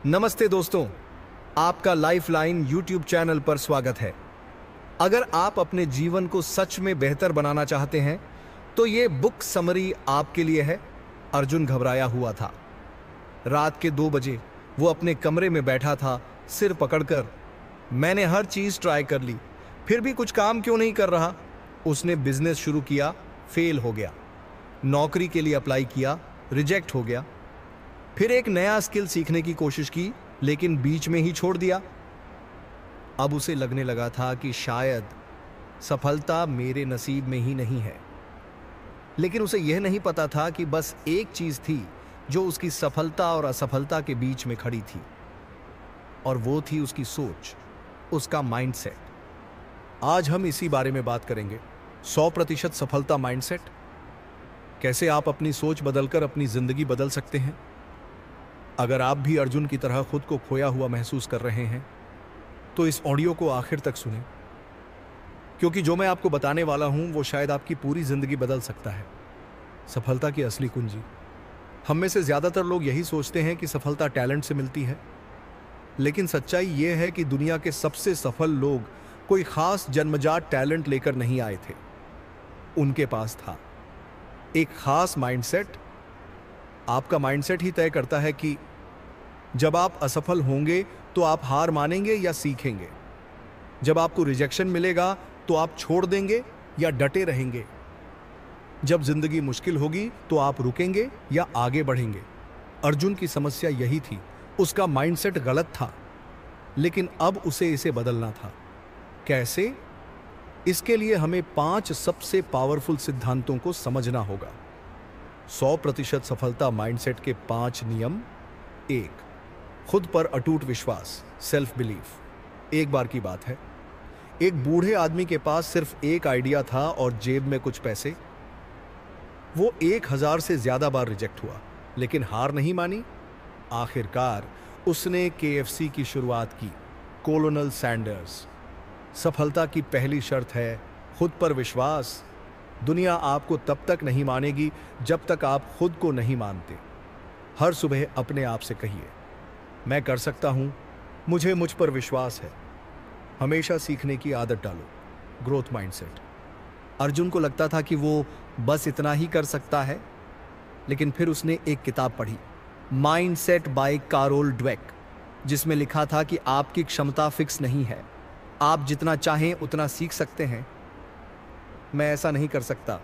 नमस्ते दोस्तों, आपका लाइफलाइन यूट्यूब चैनल पर स्वागत है। अगर आप अपने जीवन को सच में बेहतर बनाना चाहते हैं तो ये बुक समरी आपके लिए है। अर्जुन घबराया हुआ था। रात के 2 बजे वो अपने कमरे में बैठा था, सिर पकड़कर। मैंने हर चीज ट्राई कर ली, फिर भी कुछ काम क्यों नहीं कर रहा। उसने बिजनेस शुरू किया, फेल हो गया। नौकरी के लिए अप्लाई किया, रिजेक्ट हो गया। फिर एक नया स्किल सीखने की कोशिश की, लेकिन बीच में ही छोड़ दिया। अब उसे लगने लगा था कि शायद सफलता मेरे नसीब में ही नहीं है। लेकिन उसे यह नहीं पता था कि बस एक चीज थी जो उसकी सफलता और असफलता के बीच में खड़ी थी, और वो थी उसकी सोच, उसका माइंडसेट। आज हम इसी बारे में बात करेंगे। 100% सफलता माइंडसेट। कैसे आप अपनी सोच बदलकर अपनी जिंदगी बदल सकते हैं। अगर आप भी अर्जुन की तरह खुद को खोया हुआ महसूस कर रहे हैं तो इस ऑडियो को आखिर तक सुनें, क्योंकि जो मैं आपको बताने वाला हूं वो शायद आपकी पूरी जिंदगी बदल सकता है। सफलता की असली कुंजी। हम में से ज्यादातर लोग यही सोचते हैं कि सफलता टैलेंट से मिलती है, लेकिन सच्चाई यह है कि दुनिया के सबसे सफल लोग कोई खास जन्मजात टैलेंट लेकर नहीं आए थे। उनके पास था एक खास माइंडसेट। आपका माइंडसेट ही तय करता है कि जब आप असफल होंगे तो आप हार मानेंगे या सीखेंगे। जब आपको रिजेक्शन मिलेगा तो आप छोड़ देंगे या डटे रहेंगे। जब जिंदगी मुश्किल होगी तो आप रुकेंगे या आगे बढ़ेंगे। अर्जुन की समस्या यही थी। उसका माइंडसेट गलत था, लेकिन अब उसे इसे बदलना था। कैसे? इसके लिए हमें 5 सबसे पावरफुल सिद्धांतों को समझना होगा। 100% सफलता माइंडसेट के 5 नियम। 1, खुद पर अटूट विश्वास, सेल्फ बिलीफ। एक बार की बात है, एक बूढ़े आदमी के पास सिर्फ एक आइडिया था और जेब में कुछ पैसे। वो 1000 से ज्यादा बार रिजेक्ट हुआ, लेकिन हार नहीं मानी। आखिरकार उसने KFC की शुरुआत की। Colonel Sanders. सफलता की पहली शर्त है खुद पर विश्वास। दुनिया आपको तब तक नहीं मानेगी जब तक आप खुद को नहीं मानते। हर सुबह अपने आप से कहिए, मैं कर सकता हूं, मुझ पर विश्वास है। हमेशा सीखने की आदत डालो, ग्रोथ माइंडसेट। अर्जुन को लगता था कि वो बस इतना ही कर सकता है, लेकिन फिर उसने एक किताब पढ़ी, माइंडसेट बाय कारोल ड्वेक, जिसमें लिखा था कि आपकी क्षमता फिक्स नहीं है, आप जितना चाहें उतना सीख सकते हैं। मैं ऐसा नहीं कर सकता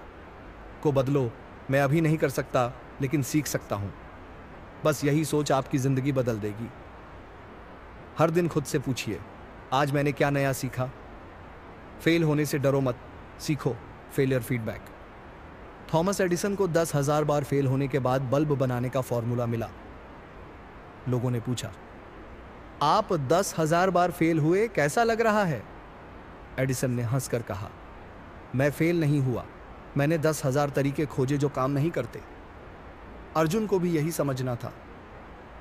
को बदलो। मैं अभी नहीं कर सकता, लेकिन सीख सकता हूं। बस यही सोच आपकी जिंदगी बदल देगी। हर दिन खुद से पूछिए, आज मैंने क्या नया सीखा। फेल होने से डरो मत, सीखो। Failure feedback. थॉमस एडिसन को 10,000 बार फेल होने के बाद बल्ब बनाने का फॉर्मूला मिला। लोगों ने पूछा, आप 10,000 बार फेल हुए, कैसा लग रहा है? एडिसन ने हंसकर कहा, मैं फेल नहीं हुआ, मैंने 10,000 तरीके खोजे जो काम नहीं करते। अर्जुन को भी यही समझना था।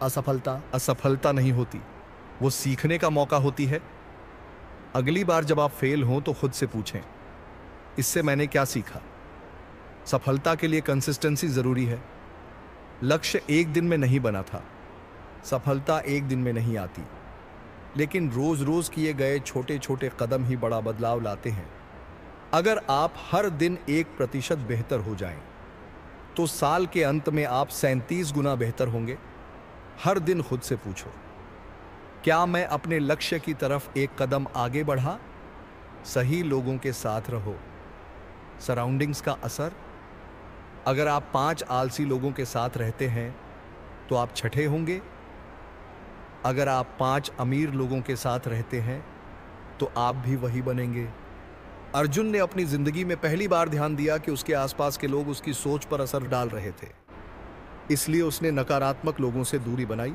असफलता नहीं होती, वो सीखने का मौका होती है। अगली बार जब आप फेल हों तो खुद से पूछें, इससे मैंने क्या सीखा। सफलता के लिए कंसिस्टेंसी जरूरी है। लक्ष्य एक दिन में नहीं बना था। सफलता एक दिन में नहीं आती, लेकिन रोज रोज किए गए छोटे छोटे कदम ही बड़ा बदलाव लाते हैं। अगर आप हर दिन 1% बेहतर हो जाएं, तो साल के अंत में आप 37 गुना बेहतर होंगे। हर दिन खुद से पूछो, क्या मैं अपने लक्ष्य की तरफ एक कदम आगे बढ़ा? सही लोगों के साथ रहो। सराउंडिंग्स का असर। अगर आप 5 आलसी लोगों के साथ रहते हैं तो आप छठे होंगे। अगर आप 5 अमीर लोगों के साथ रहते हैं तो आप भी वही बनेंगे। अर्जुन ने अपनी जिंदगी में पहली बार ध्यान दिया कि उसके आसपास के लोग उसकी सोच पर असर डाल रहे थे। इसलिए उसने नकारात्मक लोगों से दूरी बनाई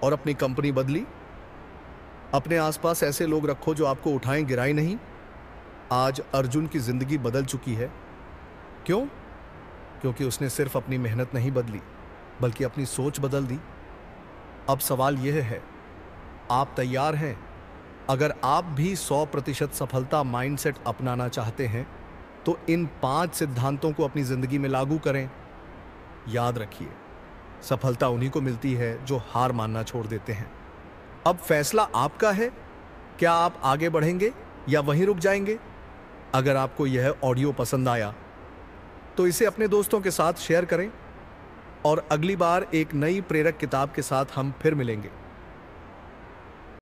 और अपनी कंपनी बदली। अपने आसपास ऐसे लोग रखो जो आपको उठाएं, गिराएं नहीं। आज अर्जुन की जिंदगी बदल चुकी है। क्यों? क्योंकि उसने सिर्फ अपनी मेहनत नहीं बदली, बल्कि अपनी सोच बदल दी। अब सवाल यह है, आप तैयार हैं? अगर आप भी 100% सफलता माइंडसेट अपनाना चाहते हैं तो इन 5 सिद्धांतों को अपनी जिंदगी में लागू करें। याद रखिए, सफलता उन्हीं को मिलती है जो हार मानना छोड़ देते हैं। अब फैसला आपका है, क्या आप आगे बढ़ेंगे या वहीं रुक जाएंगे। अगर आपको यह ऑडियो पसंद आया तो इसे अपने दोस्तों के साथ शेयर करें और अगली बार एक नई प्रेरक किताब के साथ हम फिर मिलेंगे।